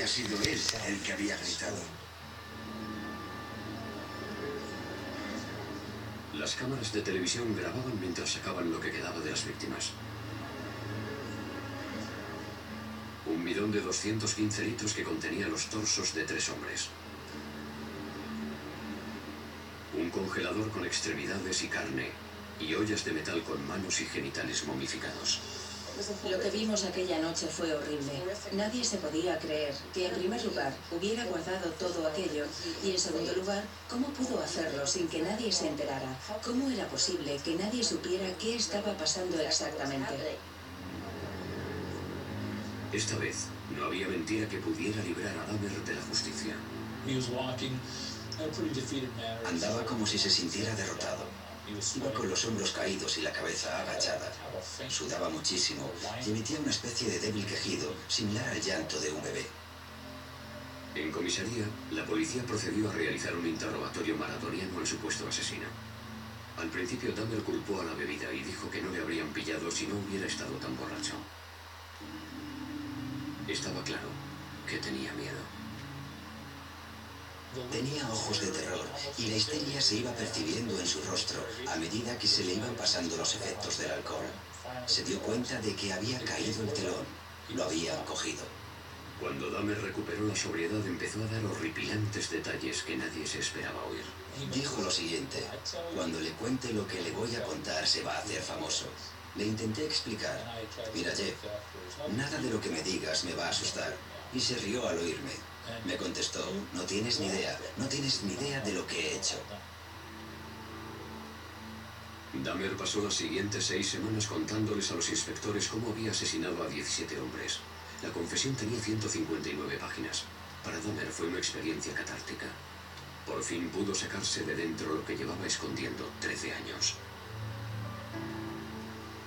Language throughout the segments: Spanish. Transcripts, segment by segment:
Ha sido él el que había gritado. Las cámaras de televisión grababan mientras sacaban lo que quedaba de las víctimas. Un bidón de 215 litros que contenía los torsos de 3 hombres. Un congelador con extremidades y carne, y ollas de metal con manos y genitales momificados. Lo que vimos aquella noche fue horrible. Nadie se podía creer que, en primer lugar, hubiera guardado todo aquello y, en segundo lugar, cómo pudo hacerlo sin que nadie se enterara. ¿Cómo era posible que nadie supiera qué estaba pasando exactamente? Esta vez, no había mentira que pudiera librar a Dahmer de la justicia. Andaba como si se sintiera derrotado. Iba con los hombros caídos y la cabeza agachada. Sudaba muchísimo y emitía una especie de débil quejido, similar al llanto de un bebé. En comisaría, la policía procedió a realizar un interrogatorio maratoniano al supuesto asesino. Al principio, Dahmer culpó a la bebida y dijo que no le habrían pillado si no hubiera estado tan borracho. Estaba claro que tenía miedo. Tenía ojos de terror y la histeria se iba percibiendo en su rostro a medida que se le iban pasando los efectos del alcohol. Se dio cuenta de que había caído el telón. Lo habían cogido. Cuando Dahmer recuperó la sobriedad, empezó a dar horripilantes detalles que nadie se esperaba oír. Dijo lo siguiente: cuando le cuente lo que le voy a contar se va a hacer famoso. Le intenté explicar: mira, Jeff, nada de lo que me digas me va a asustar. Y se rió al oírme. Me contestó: no tienes ni idea de lo que he hecho. Dahmer pasó las siguientes 6 semanas contándoles a los inspectores cómo había asesinado a 17 hombres. La confesión tenía 159 páginas. Para Dahmer fue una experiencia catártica. Por fin pudo sacarse de dentro lo que llevaba escondiendo 13 años.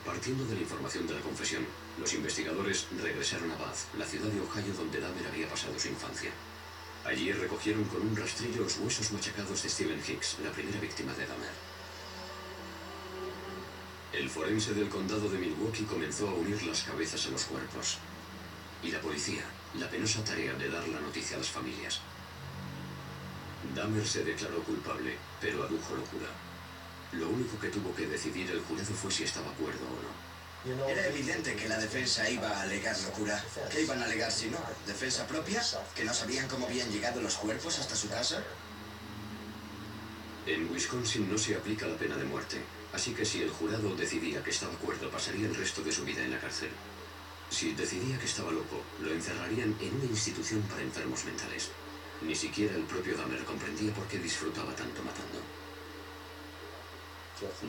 Partiendo de la información de la confesión, los investigadores regresaron a Bath, la ciudad de Ohio donde Dahmer había pasado su infancia. Allí recogieron con un rastrillo los huesos machacados de Stephen Hicks, la primera víctima de Dahmer. El forense del condado de Milwaukee comenzó a unir las cabezas a los cuerpos. Y la policía, la penosa tarea de dar la noticia a las familias. Dahmer se declaró culpable, pero adujo locura. Lo único que tuvo que decidir el jurado fue si estaba cuerdo o no. Era evidente que la defensa iba a alegar locura. ¿Qué iban a alegar si no? ¿Defensa propia? ¿Que no sabían cómo habían llegado los cuerpos hasta su casa? En Wisconsin no se aplica la pena de muerte, así que si el jurado decidía que estaba cuerdo, pasaría el resto de su vida en la cárcel. Si decidía que estaba loco, lo encerrarían en una institución para enfermos mentales. Ni siquiera el propio Dahmer comprendía por qué disfrutaba tanto matando.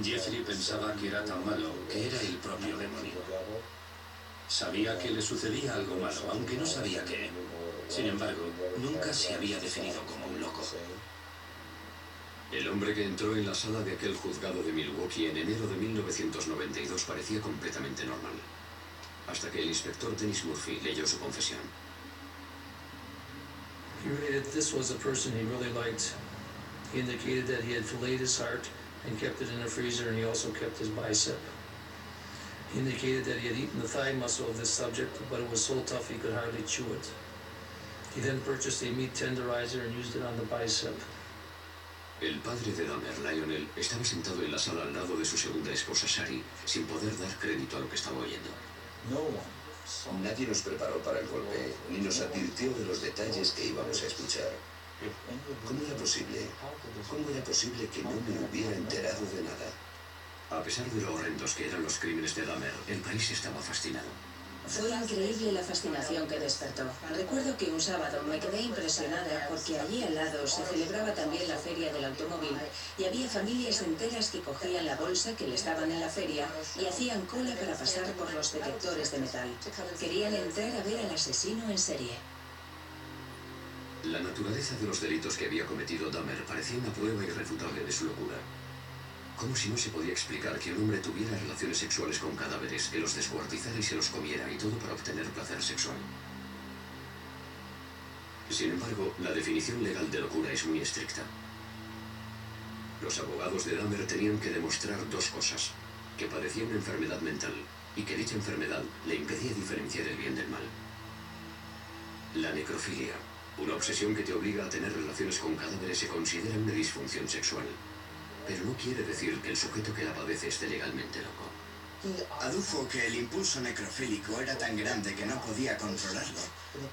Jeffrey pensaba que era tan malo que era el propio demonio. Sabía que le sucedía algo malo, aunque no sabía qué. Sin embargo, nunca se había definido como un loco. El hombre que entró en la sala de aquel juzgado de Milwaukee en enero de 1992 parecía completamente normal. Hasta que el inspector Dennis Murphy leyó su confesión. He rated this was a person he really liked. He indicated that he had filleted his heart and kept it in a freezer, and he also kept his bicep. He indicated that he had eaten the thigh muscle of this subject, but it was so tough he could hardly chew it. He then purchased a meat tenderizer and used it on the bicep. El padre de Dahmer, Lionel, estaba sentado en la sala al lado de su segunda esposa, Shari, sin poder dar crédito a lo que estaba oyendo. Nadie nos preparó para el golpe, ni nos advirtió de los detalles que íbamos a escuchar. ¿Cómo era posible? ¿Cómo era posible que no me hubiera enterado de nada? A pesar de lo horrendos que eran los crímenes de Dahmer, el país estaba fascinado. Fue increíble la fascinación que despertó. Recuerdo que un sábado me quedé impresionada porque allí al lado se celebraba también la feria del automóvil y había familias enteras que cogían la bolsa que les daban en la feria y hacían cola para pasar por los detectores de metal. Querían entrar a ver al asesino en serie. La naturaleza de los delitos que había cometido Dahmer parecía una prueba irrefutable de su locura. Como si no se podía explicar que un hombre tuviera relaciones sexuales con cadáveres, que los descuartizara y se los comiera, y todo para obtener placer sexual. Sin embargo, la definición legal de locura es muy estricta. Los abogados de Dahmer tenían que demostrar 2 cosas: que padecía una enfermedad mental y que dicha enfermedad le impedía diferenciar el bien del mal. La necrofilia, una obsesión que te obliga a tener relaciones con cadáveres, se considera una disfunción sexual. Pero no quiere decir que el sujeto que la padece esté legalmente loco. Adujo que el impulso necrofílico era tan grande que no podía controlarlo.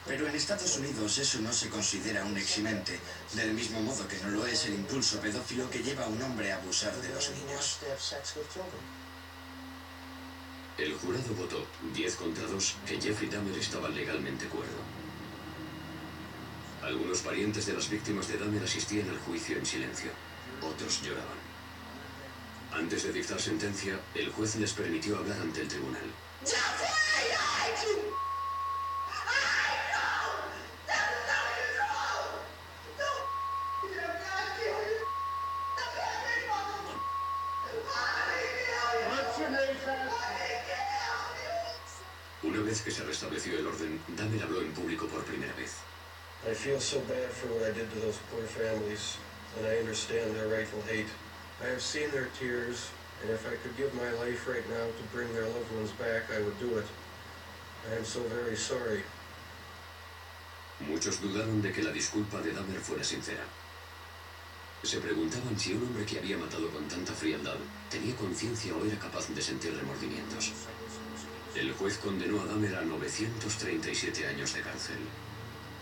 Pero en Estados Unidos eso no se considera un eximente, del mismo modo que no lo es el impulso pedófilo que lleva a un hombre a abusar de los niños. El jurado votó 10 contra 2 que Jeffrey Dahmer estaba legalmente cuerdo. Algunos parientes de las víctimas de Dahmer asistían al juicio en silencio. Otros lloraban. Antes de dictar sentencia, el juez les permitió hablar ante el tribunal. Una vez que se restableció el orden, Dahmer habló en público por primera vez. I feel so bad for what I did to those poor families, and I understand their rightful hate. I have seen their tears, and if I could give my life right now to bring their loved ones back, I would do it. I am so very sorry. Muchos dudaron de que la disculpa de Dahmer fuera sincera. Se preguntaban si un hombre que había matado con tanta frialdad tenía conciencia o era capaz de sentir remordimientos. El juez condenó a Dahmer a 937 años de cárcel,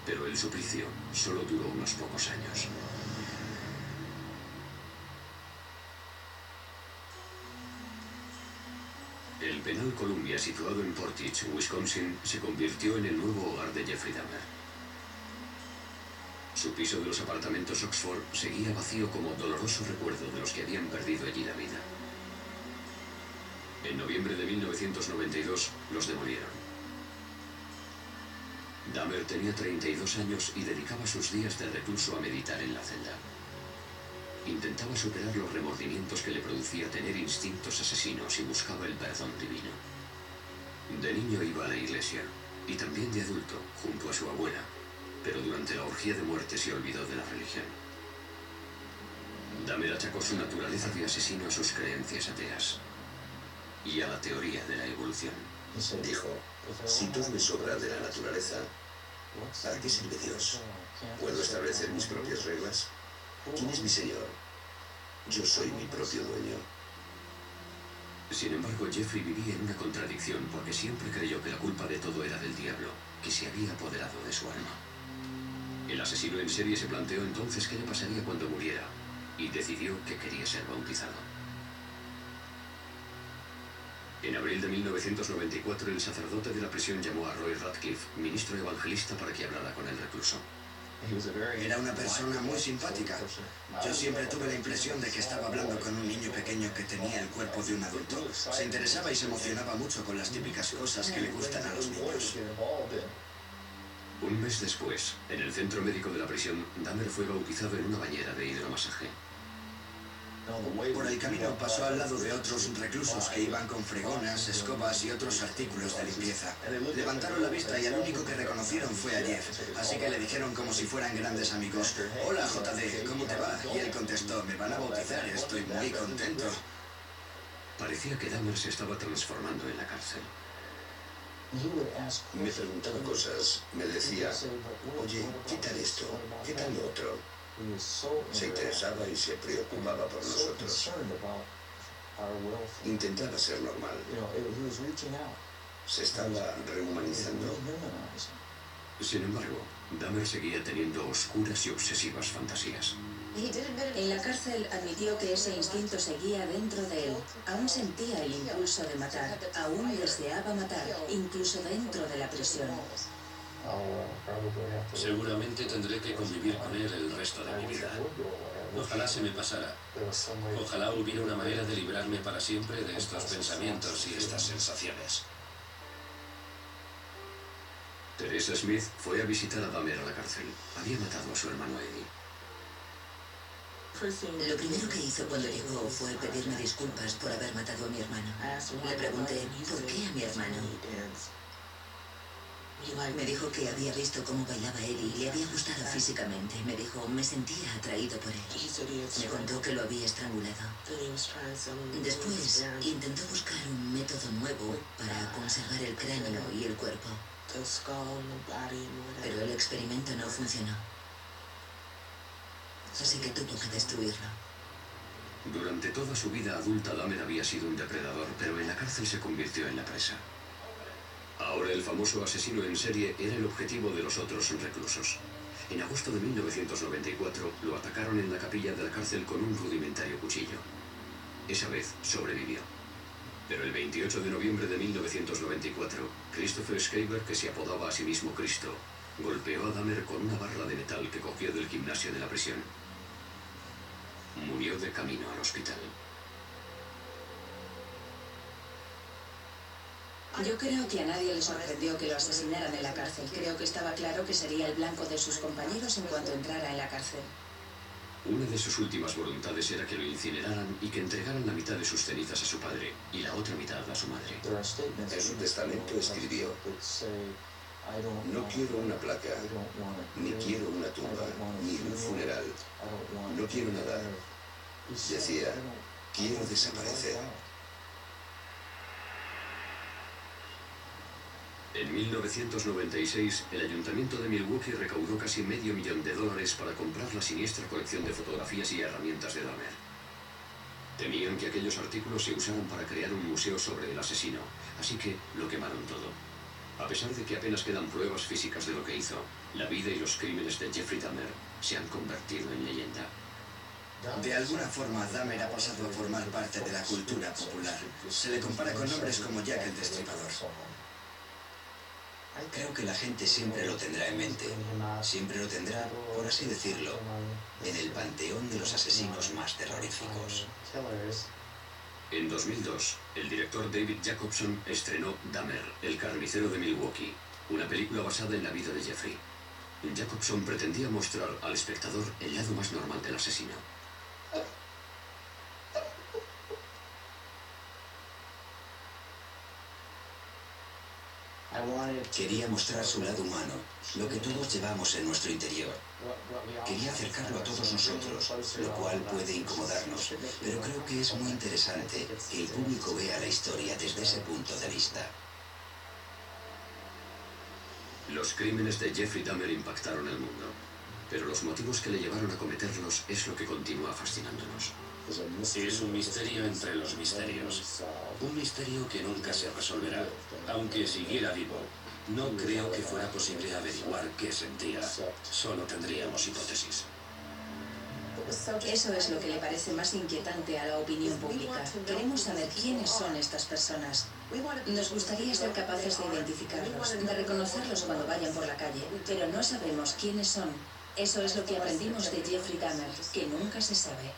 pero el suplicio solo duró unos pocos años. El penal Columbia, situado en Portage, Wisconsin, se convirtió en el nuevo hogar de Jeffrey Dahmer. Su piso de los apartamentos Oxford seguía vacío como doloroso recuerdo de los que habían perdido allí la vida. En noviembre de 1992 los demolieron. Dahmer tenía 32 años y dedicaba sus días de recluso a meditar en la celda. Intentaba superar los remordimientos que le producía tener instintos asesinos y buscaba el perdón divino. De niño iba a la iglesia, y también de adulto, junto a su abuela, pero durante la orgía de muerte se olvidó de la religión. Dahmer achacó su naturaleza de asesino a sus creencias ateas y a la teoría de la evolución. Dijo, si todo me sobra de la naturaleza, ¿para qué sirve Dios? ¿Puedo establecer mis propias reglas? ¿Quién es mi Señor? Yo soy mi propio dueño. Sin embargo, Jeffrey vivía en una contradicción porque siempre creyó que la culpa de todo era del diablo, que se había apoderado de su alma. El asesino en serie se planteó entonces qué le pasaría cuando muriera y decidió que quería ser bautizado. En abril de 1994, el sacerdote de la prisión llamó a Roy Radcliffe, ministro evangelista, para que hablara con el recluso. Era una persona muy simpática. Yo siempre tuve la impresión de que estaba hablando con un niño pequeño que tenía el cuerpo de un adulto. Se interesaba y se emocionaba mucho con las típicas cosas que le gustan a los niños. Un mes después, en el centro médico de la prisión, Dahmer fue bautizado en una bañera de hidromasaje. Por el camino pasó al lado de otros reclusos que iban con fregonas, escobas y otros artículos de limpieza. Levantaron la vista y al único que reconocieron fue a Jeff, así que le dijeron como si fueran grandes amigos: «Hola, JD, ¿cómo te va?» Y él contestó: «Me van a bautizar, estoy muy contento». Parecía que Dahmer se estaba transformando en la cárcel. Me preguntaba cosas, me decía, oye, ¿qué tal esto? ¿Qué tal lo otro? Se interesaba y se preocupaba por nosotros. Intentaba ser normal. Se estaba rehumanizando. Sin embargo, Dahmer seguía teniendo oscuras y obsesivas fantasías. En la cárcel admitió que ese instinto seguía dentro de él. Aún sentía el impulso de matar, aún deseaba matar, incluso dentro de la prisión. Seguramente tendré que convivir con él el resto de mi vida. Ojalá se me pasara. Ojalá hubiera una manera de librarme para siempre de estos pensamientos y estas sensaciones. Teresa Smith fue a visitar a Dahmer a la cárcel. Había matado a su hermano Eddie. Lo primero que hizo cuando llegó fue pedirme disculpas por haber matado a mi hermano. Le pregunté, ¿por qué a mi hermano? Me dijo que había visto cómo bailaba él y le había gustado físicamente. Me dijo, me sentía atraído por él. Me contó que lo había estrangulado. Después intentó buscar un método nuevo para conservar el cráneo y el cuerpo. Pero el experimento no funcionó. Así que tuvo que destruirlo. Durante toda su vida adulta, Dahmer había sido un depredador, pero en la cárcel se convirtió en la presa. Ahora el famoso asesino en serie era el objetivo de los otros reclusos. En agosto de 1994 lo atacaron en la capilla de la cárcel con un rudimentario cuchillo. Esa vez sobrevivió. Pero el 28 de noviembre de 1994, Christopher Schreiber, que se apodaba a sí mismo Cristo, golpeó a Dahmer con una barra de metal que cogió del gimnasio de la prisión. Murió de camino al hospital. Yo creo que a nadie le sorprendió que lo asesinaran en la cárcel. Creo que estaba claro que sería el blanco de sus compañeros en cuanto entrara en la cárcel. Una de sus últimas voluntades era que lo incineraran y que entregaran la mitad de sus cenizas a su padre y la otra mitad a su madre. En su testamento escribió: no quiero una placa, ni quiero una tumba, ni un funeral. No quiero nada. Decía, quiero desaparecer. En 1996, el Ayuntamiento de Milwaukee recaudó casi $500,000 para comprar la siniestra colección de fotografías y herramientas de Dahmer. Temían que aquellos artículos se usaran para crear un museo sobre el asesino, así que lo quemaron todo. A pesar de que apenas quedan pruebas físicas de lo que hizo, la vida y los crímenes de Jeffrey Dahmer se han convertido en leyenda. De alguna forma, Dahmer ha pasado a formar parte de la cultura popular. Se le compara con nombres como Jack el Destripador. Creo que la gente siempre lo tendrá en mente. Siempre lo tendrá, por así decirlo, en el panteón de los asesinos más terroríficos. En 2002, el director David Jacobson estrenó Dahmer, el carnicero de Milwaukee, una película basada en la vida de Jeffrey. Jacobson pretendía mostrar al espectador el lado más normal del asesino. Quería mostrar su lado humano, lo que todos llevamos en nuestro interior. Quería acercarlo a todos nosotros, lo cual puede incomodarnos, pero creo que es muy interesante que el público vea la historia desde ese punto de vista. Los crímenes de Jeffrey Dahmer impactaron el mundo, pero los motivos que le llevaron a cometerlos es lo que continúa fascinándonos. Es un misterio entre los misterios. Un misterio que nunca se resolverá. Aunque siguiera vivo, no creo que fuera posible averiguar qué sentía. Solo tendríamos hipótesis. Eso es lo que le parece más inquietante a la opinión pública. Queremos saber quiénes son estas personas. Nos gustaría ser capaces de identificarlos, de reconocerlos cuando vayan por la calle, pero no sabemos quiénes son. Eso es lo que aprendimos de Jeffrey Dahmer, que nunca se sabe.